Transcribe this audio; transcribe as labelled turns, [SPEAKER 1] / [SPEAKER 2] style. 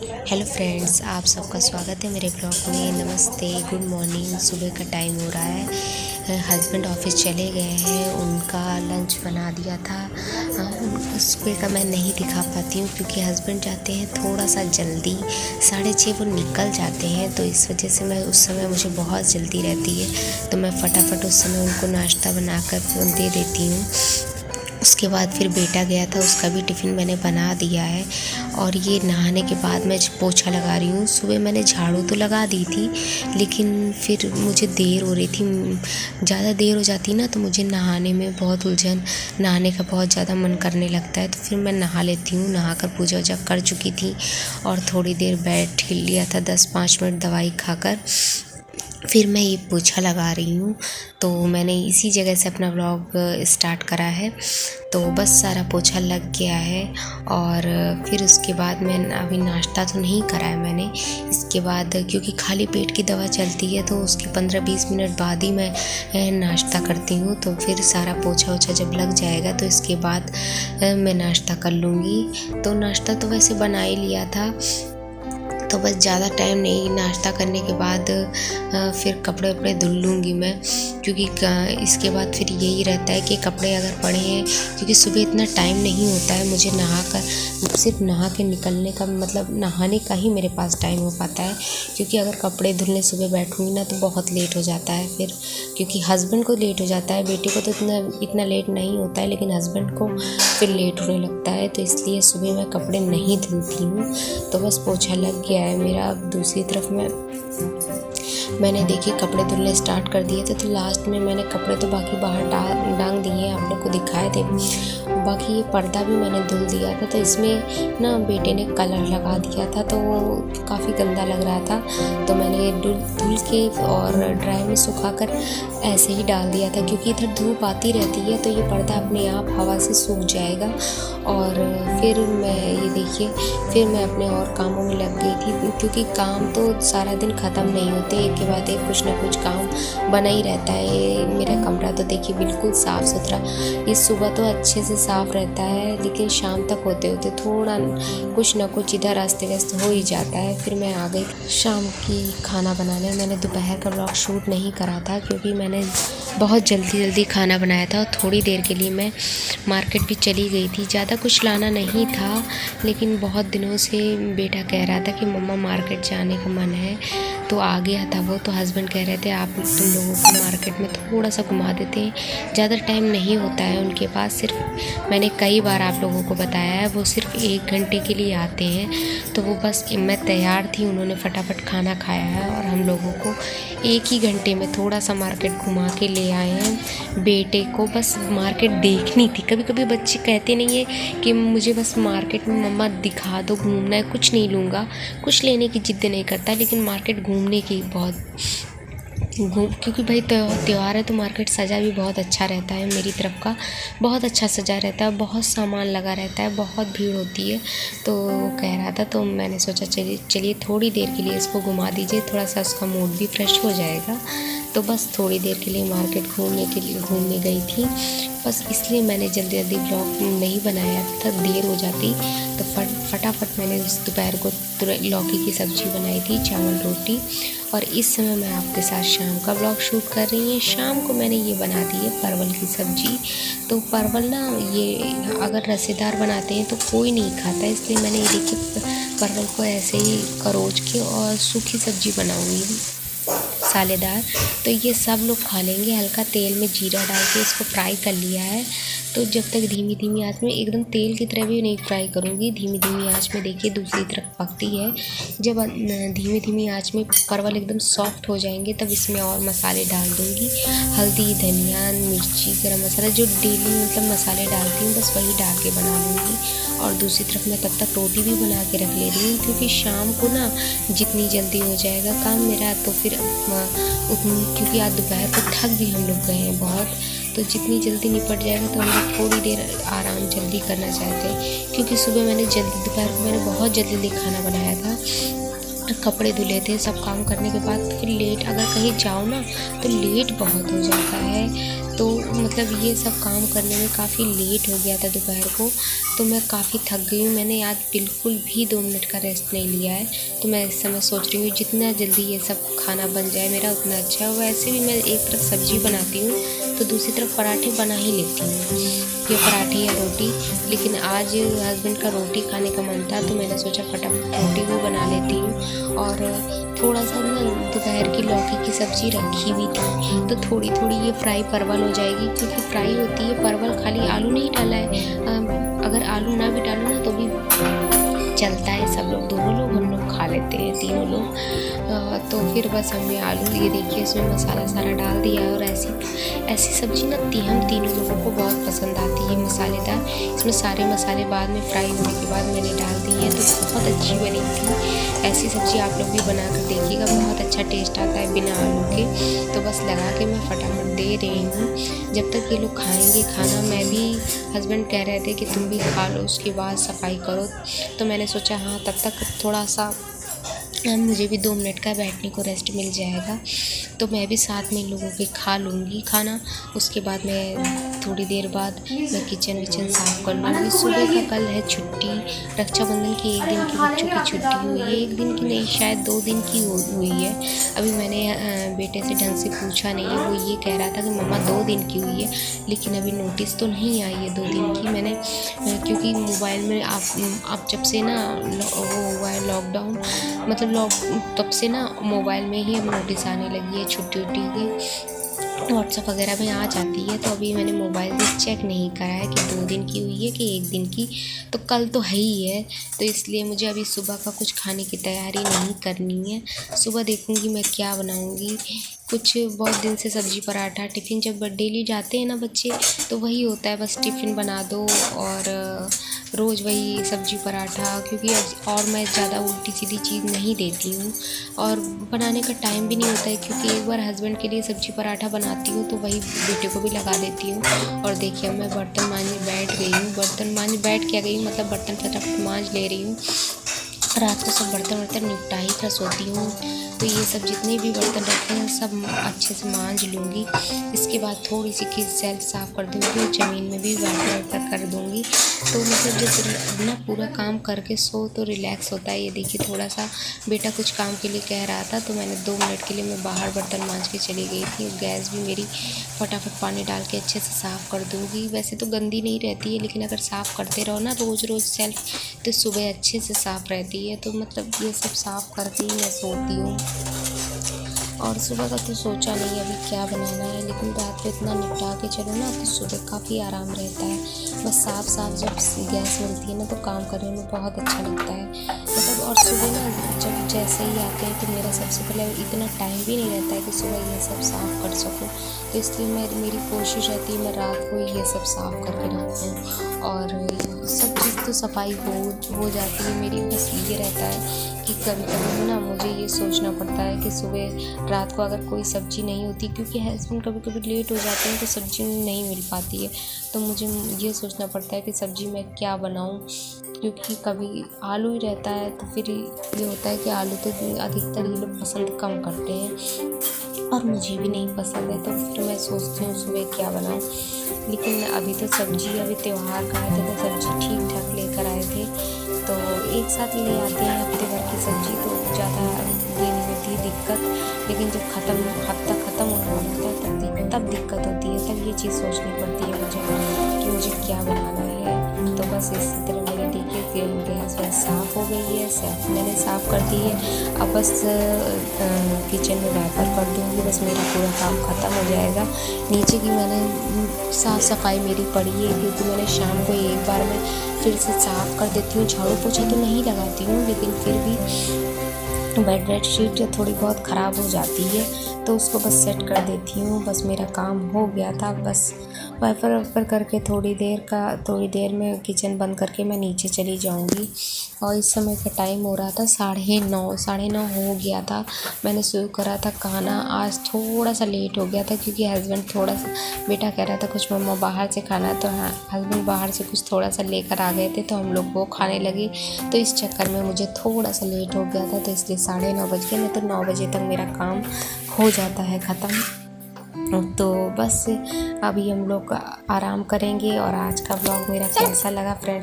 [SPEAKER 1] Hello friends, आप सबका स्वागत है मेरे ब्लॉग में। नमस्ते, गुड मॉर्निंग। सुबह का टाइम हो रहा है। हस्बैंड ऑफिस चले गए हैं, उनका लंच बना दिया था। सुबह का मैं नहीं दिखा पाती हूँ क्योंकि हस्बैंड जाते हैं थोड़ा सा जल्दी, 6:30 वो निकल जाते हैं। तो इस वजह से मैं उस समय मुझे बहुत जल्दी रहती है, तो मैं फटाफट उस समय उनको नाश्ता बनाकर दे देती हूँ। उसके बाद फिर बेटा गया था, उसका भी टिफ़िन मैंने बना दिया है। और ये नहाने के बाद मैं पोछा लगा रही हूँ। सुबह मैंने झाड़ू तो लगा दी थी, लेकिन फिर मुझे देर हो रही थी। ज़्यादा देर हो जाती ना तो मुझे नहाने में बहुत उलझन, नहाने का बहुत ज़्यादा मन करने लगता है। तो फिर मैं नहा लेती हूँ। नहाकर पूजा वूजा कर चुकी थी और थोड़ी देर बैठ लिया था, 10-5 मिनट दवाई खाकर। फिर मैं ये पोछा लगा रही हूँ। तो मैंने इसी जगह से अपना व्लॉग स्टार्ट करा है। तो बस सारा पोछा लग गया है और फिर उसके बाद मैं अभी नाश्ता तो नहीं करा है मैंने। इसके बाद क्योंकि खाली पेट की दवा चलती है तो उसके 15-20 मिनट बाद ही मैं नाश्ता करती हूँ। तो फिर सारा पोछा वोछा जब लग जाएगा तो इसके बाद मैं नाश्ता कर लूँगी। तो नाश्ता तो वैसे बना ही लिया था, तो बस ज़्यादा टाइम नहीं। नाश्ता करने के बाद फिर कपड़े वपड़े धुल लूँगी मैं, क्योंकि इसके बाद फिर यही रहता है कि कपड़े अगर पड़े हैं, क्योंकि सुबह इतना टाइम नहीं होता है मुझे सिर्फ नहा के निकलने का, मतलब नहाने का ही मेरे पास टाइम हो पाता है। क्योंकि अगर कपड़े धुलने सुबह बैठूँगी ना तो बहुत लेट हो जाता है फिर, क्योंकि हस्बैंड को लेट हो जाता है। बेटे को तो इतना लेट नहीं होता है, लेकिन हस्बैंड को फिर लेट होने लगता है। तो इसलिए सुबह मैं कपड़े नहीं धुलती हूँ। तो बस पोछा लग गया है मेरा। अब दूसरी तरफ मैंने देखिए कपड़े धुलने स्टार्ट कर दिए थे, तो लास्ट में मैंने कपड़े तो बाकी बाहर डांग दिए, आप लोग को दिखाए थे। बाकी ये पर्दा भी मैंने धुल दिया था। तो इसमें ना बेटे ने कलर लगा दिया था, तो वो काफ़ी गंदा लग रहा था। तो मैंने धुल के और ड्राई में सुखाकर ऐसे ही डाल दिया था, क्योंकि इधर धूप आती रहती है तो ये पर्दा अपने आप हवा से सूख जाएगा। और फिर फिर मैं अपने और कामों में लग गई थी, क्योंकि काम तो सारा दिन ख़त्म नहीं होते, एक के बाद एक कुछ ना कुछ काम बना ही रहता है। मेरा कमरा तो देखिए बिल्कुल साफ़ सुथरा, इस सुबह तो अच्छे से साफ़ रहता है, लेकिन शाम तक होते होते थोड़ा कुछ ना कुछ इधर अस्त व्यस्त हो ही जाता है। फिर मैं आ गई शाम की खाना बनाने। मैंने दोपहर का व्लॉग शूट नहीं करा था, क्योंकि मैंने बहुत जल्दी खाना बनाया था। और थोड़ी देर के लिए मैं मार्केट भी चली गई थी। ज़्यादा कुछ लाना नहीं था, लेकिन बहुत दिनों से बेटा कह रहा था कि मम्मा मार्केट जाने का मन है, तो आ गया था वो। तो हस्बैंड कह रहे थे आप तुम लोगों को मार्केट में थोड़ा सा घुमा देते हैं, ज़्यादा टाइम नहीं होता है उनके पास। सिर्फ मैंने कई बार आप लोगों को बताया है, वो सिर्फ 1 घंटे के लिए आते हैं। तो वो बस, मैं तैयार थी, उन्होंने फटाफट खाना खाया है और हम लोगों को 1 ही घंटे में थोड़ा सा मार्केट घुमा के ले आए हैं। बेटे को बस मार्केट देखनी थी। कभी कभी बच्चे कहते नहीं है कि मुझे बस मार्केट में मम्मा दिखा दो, घूमना है, कुछ नहीं लूँगा, कुछ लेने की जिद नहीं करता, लेकिन मार्केट घूमने की बहुत क्योंकि भाई त्यौहार है तो मार्केट सजा भी बहुत अच्छा रहता है। मेरी तरफ का बहुत अच्छा सजा रहता है, बहुत सामान लगा रहता है, बहुत भीड़ होती है। तो कह रहा था, तो मैंने सोचा चलिए थोड़ी देर के लिए इसको घुमा दीजिए, थोड़ा सा उसका मूड भी फ्रेश हो जाएगा। तो बस थोड़ी देर के लिए मार्केट घूमने गई थी। बस इसलिए मैंने जल्दी ब्लॉग नहीं बनाया था, देर हो जाती। तो फटाफट मैंने दोपहर को लौकी की सब्ज़ी बनाई थी, चावल रोटी। और इस समय मैं आपके साथ शाम का ब्लॉग शूट कर रही हूँ। शाम को मैंने ये बना दी है परवल की सब्ज़ी। तो परवल ना, ये अगर रसेदार बनाते हैं तो कोई नहीं खाता, इसलिए मैंने ये देखिए परवल को ऐसे ही करोच के और सूखी सब्ज़ी बनाऊँगी, सालेदार। तो ये सब लोग खा लेंगे। हल्का तेल में जीरा डाल के इसको फ्राई कर लिया है। तो जब तक धीमी आंच में, एकदम तेल की तरह भी नहीं फ्राई करूँगी, धीमी आंच में देखिए दूसरी तरफ पकती है। जब धीमी आंच में परवल एकदम सॉफ्ट हो जाएंगे तब इसमें और मसाले डाल दूँगी, हल्दी, धनिया, मिर्ची, गरम मसाला, जो डेली मतलब मसाले डालती हूँ बस वही डाल के बना लूँगी। और दूसरी तरफ मैं तब तक रोटी भी बना के रख ले रही हूँ, क्योंकि शाम को ना जितनी जल्दी हो जाएगा काम मेरा, तो फिर क्योंकि आज दोपहर को थक भी हम लोग गए हैं बहुत, तो जितनी जल्दी निपट जाएगा तो हम लोग थोड़ी देर आराम जल्दी करना चाहते हैं। क्योंकि सुबह दोपहर को मैंने बहुत जल्दी खाना बनाया था, कपड़े धुले थे, सब काम करने के बाद फिर लेट अगर कहीं जाओ ना तो लेट बहुत हो जाता है। तो मतलब ये सब काम करने में काफ़ी लेट हो गया था दोपहर को, तो मैं काफ़ी थक गई हूँ। मैंने आज बिल्कुल भी 2 मिनट का रेस्ट नहीं लिया है। तो मैं इस समय सोच रही हूँ जितना जल्दी ये सब खाना बन जाए मेरा उतना अच्छा है। वैसे भी मैं एक तरफ सब्ज़ी बनाती हूँ तो दूसरी तरफ पराठे बना ही लेती हूँ, या पराठे या रोटी। लेकिन आज हस्बैंड का रोटी खाने का मन था तो मैंने सोचा फटाफट रोटी भी बना लेती हूँ। और थोड़ा सा ना दोपहर की लौकी की सब्ज़ी रखी भी थी, तो थोड़ी थोड़ी ये फ्राई परवल हो जाएगी, क्योंकि फ्राई होती है परवल, खाली आलू नहीं डाला है। अगर आलू ना भी डालो ना तो भी चलता है, सब लोग, दोनों लोग हम लोग खा लेते हैं, तीनों लोग। तो फिर बस हमने आलू, ये देखिए इसमें मसाला सारा डाल दिया है। और ऐसी सब्ज़ी ना हम तीनों लोगों को बहुत पसंद आती है, मसालेदार। इसमें सारे मसाले बाद में फ्राई होने के बाद मैंने डाल दिए हैं, तो बहुत अच्छी बनी थी। ऐसी सब्ज़ी आप लोग भी बना कर देखिएगा, बहुत अच्छा टेस्ट आता है बिना आलू के। तो बस लगा के मैं फटाफट दे रही हूँ। जब तक ये लोग खाएंगे खाना, मैं भी, हस्बैंड कह रहे थे कि तुम भी खा लो उसके बाद सफाई करो, तो मैंने सोचा हाँ तब तक थोड़ा सा मुझे भी 2 मिनट का बैठने को रेस्ट मिल जाएगा। तो मैं भी साथ में इन लोगों के खा लूँगी खाना। उसके बाद मैं थोड़ी देर बाद मैं किचन विचन साफ़ कर लूँगी। सुबह का कल है छुट्टी, रक्षाबंधन की 1 दिन की बच्चों की छुट्टी हुई है। 1 दिन की नहीं, शायद 2 दिन की हुई है। अभी मैंने बेटे से ढंग से पूछा नहीं है, वो ये कह रहा था कि मम्मा 2 दिन की हुई है, लेकिन अभी नोटिस तो नहीं आई है 2 दिन की। मैंने क्योंकि मोबाइल में आप जब से ना वो हुआ है लॉकडाउन, मतलब तब से ना मोबाइल में ही अब नोटिस आने लगी है छुट्टी उट्टी की, व्हाट्सएप वगैरह में आ जाती है। तो अभी मैंने मोबाइल से चेक नहीं करा है कि 2 दिन की हुई है कि 1 दिन की। तो कल तो है ही है, तो इसलिए मुझे अभी सुबह का कुछ खाने की तैयारी नहीं करनी है। सुबह देखूँगी मैं क्या बनाऊँगी। कुछ बहुत दिन से सब्ज़ी पराठा, टिफ़िन जब डेली जाते हैं ना बच्चे तो वही होता है, बस टिफ़िन बना दो और रोज़ वही सब्ज़ी पराठा। क्योंकि और मैं ज़्यादा उल्टी सीधी चीज़ नहीं देती हूँ और बनाने का टाइम भी नहीं होता है, क्योंकि एक बार हस्बैंड के लिए सब्ज़ी पराठा बनाती हूँ तो वही बेटे को भी लगा देती हूँ। और देखिए अब मैं बर्तन मांजने बैठ गई हूँ, बर्तन मांजने बैठ क्या गई, मतलब बर्तन फटाफट मांज ले रही हूँ। रात को सब बर्तन वर्तन निपटा ही कर सोती हूँ, तो ये सब जितने भी बर्तन रखे हैं सब अच्छे से मांज लूँगी। इसके बाद थोड़ी सी की सेल्फ साफ़ कर दूँगी, ज़मीन में भी वाटर कर दूँगी। तो मतलब जब ना पूरा काम करके सो तो रिलैक्स होता है। ये देखिए थोड़ा सा बेटा कुछ काम के लिए कह रहा था तो मैंने 2 मिनट के लिए मैं बाहर बर्तन मांज के चली गई थी। गैस भी मेरी फटाफट पानी डाल के अच्छे से साफ़ कर दूँगी। वैसे तो गंदी नहीं रहती है, लेकिन अगर साफ़ करते रहो ना रोज़ रोज़ सेल्फ, तो सुबह अच्छे से साफ़ रहती है। तो मतलब ये सब साफ़ करके ही मैं सोती हूँ। और सुबह का तो सोचा नहीं अभी क्या बनाना है, लेकिन रात को इतना निपटा के चलो ना तो सुबह काफ़ी आराम रहता है। बस साफ जब गैस मिलती है ना तो काम करने में बहुत अच्छा लगता है, मतलब। और सुबह ना जब जैसे ही आते हैं तो मेरा सबसे पहले इतना टाइम भी नहीं रहता है कि सुबह ये सब साफ़ कर सकूँ, तो इसलिए मेरी कोशिश रहती है मैं रात को ही ये सब साफ़ करके रखूँ। और सब चीज़ तो सफाई हो जाती है मेरी। बस ये रहता है कि कभी कभी ना मुझे ये सोचना पड़ता है कि सुबह रात को अगर कोई सब्ज़ी नहीं होती, क्योंकि हस्बैंड कभी कभी लेट हो जाते हैं तो सब्ज़ी नहीं मिल पाती है, तो मुझे ये सोचना पड़ता है कि सब्ज़ी मैं क्या बनाऊं। क्योंकि कभी आलू ही रहता है तो फिर ये होता है कि आलू तो अधिकतर ये लोग पसंद कम करते हैं और मुझे भी नहीं पसंद है, तो फिर मैं सोचती हूँ सुबह क्या बनाऊँ। लेकिन अभी तो सब्ज़ी, अभी त्यौहार का आए थे तो सब्ज़ी ठीक ठाक लेकर आए थे, तो एक साथ ले आते हैं हफ्ते भर की सब्ज़ी, तो ज़्यादा ये नहीं होती दिक्कत। लेकिन जब हफ्ता ख़त्म होने लगता है तब दिक्कत होती है, तब ये चीज़ सोचनी पड़ती है मुझे कि मुझे क्या बनाना है। तो बस इसी तरह मेरे देखिए कि गैस वैस साफ़ हो गई है, सेल्फ मैंने साफ़ कर दी है। अब बस किचन में वाइपर कर दूँगी, बस मेरा पूरा काम ख़त्म हो जाएगा। नीचे की मैंने साफ़ सफाई मेरी पड़ी है, क्योंकि मैंने शाम को एक बार मैं फिर से साफ़ कर देती हूँ। झाड़ू पोछा तो नहीं लगाती हूँ, लेकिन फिर भी बेडशीट जो थोड़ी बहुत ख़राब हो जाती है तो उसको बस सेट कर देती हूँ। बस मेरा काम हो गया था, बस वाइपर करके थोड़ी देर में किचन बंद करके मैं नीचे चली जाऊँगी। और इस समय का टाइम हो रहा था 9:30 हो गया था। मैंने शुरू करा था खाना, आज थोड़ा सा लेट हो गया था क्योंकि हस्बैंड थोड़ा सा, बेटा कह रहा था कुछ मम्मा बाहर से खाना, तो हाँ हस्बैंड बाहर से कुछ थोड़ा सा लेकर आ गए थे तो हम लोग वो खाने लगे, तो इस चक्कर में मुझे थोड़ा सा लेट हो गया था, तो इसलिए 9:30 बज गए। नहीं तो 9 बजे तक मेरा काम हो जाता है ख़त्म। तो बस अभी हम लोग आराम करेंगे। और आज का ब्लॉग मेरा कैसा लगा फ्रेंड्स